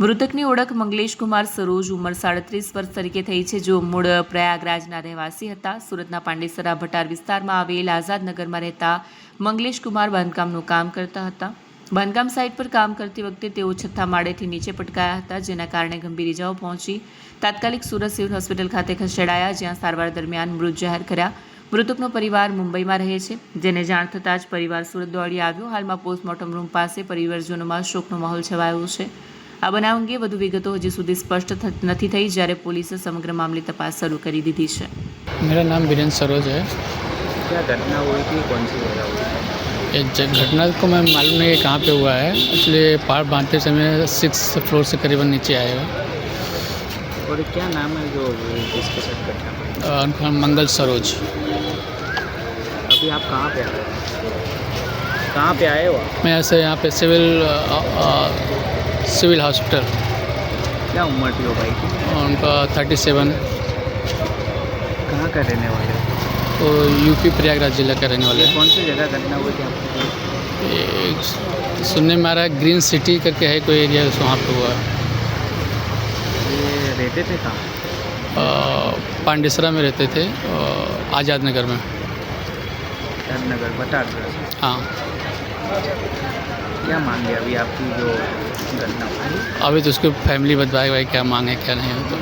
મૃતકની ઓળખ મંગલેશ કુમાર સરોજ ઉંમર 37 વર્ષ તરીકે થઈ છે, જો મૂળ પ્રયાગરાજના રહેવાસી હતા. સુરતના પાંડેસરા ભટાર વિસ્તારમાં આવેલ આઝાદનગરમાં રહેતા મંગલેશ કુમાર બાંધકામનું કામ કરતા હતા. બાંધકામ સાઇટ પર કામ કરતી વખતે તેઓ છઠ્ઠા માળેથી નીચે પટકાયા હતા, જેના કારણે ગંભીર ઇજાઓ પહોંચી. તાત્કાલિક સુરત સિવિલ હોસ્પિટલ ખાતે ખસેડાયા, જ્યાં સારવાર દરમિયાન મૃત જાહેર કર્યા. મૃતકનો પરિવાર મુંબઈમાં રહે છે, જેને જાણ થતાં જ પરિવાર સુરત દોડી આવ્યો. હાલમાં પોસ્ટમોર્ટમ રૂમ પાસે પરિવારજનોમાં શોકનો માહોલ છવાયો છે. આ બનાવ અંગે વધુ વિગતો હજી સુધી સ્પષ્ટ નથી થઈ, જ્યારે પોલીસે સમગ્ર મામલે તપાસ શરૂ કરી દીધી છે. मेरा नाम वीरेंद्र सरोज है। क्या घटना हुई थी, कौन सी जगह हुई थी? ये घटना को मैं मालूम नहीं है कहाँ पे हुआ है। एक्चुअली पहाड़ बांधते समय 6 फ्लोर से करीबन नीचे आए हुए। और क्या नाम है जो जिसके साथ घटना हुई? उनका मंगल सरोज। अभी आप कहाँ पे आए हो? कहाँ पे आए हो आप? मैं ऐसे यहाँ पे सिविल हॉस्पिटल। क्या उम्र थी वो भाई की? उनका 37। कहाँ का रहने वाले हो? तो यूपी प्रयागराज जिला का रहने वाले हैं। कौन सी जगह घटना हुई थी आपको? ये सुनने में आ रहा है ग्रीन सिटी करके है कोई एरिया, वहाँ पे हुआ है। ये रहते थे कहाँ? पांडेसरा में रहते थे, आज़ाद नगर में। नगर बता दो। हाँ। क्या मांगे अभी आपकी जो घटना हुई? अभी तो उसको फैमिली बताएगा भाई क्या मांगे क्या नहीं है तो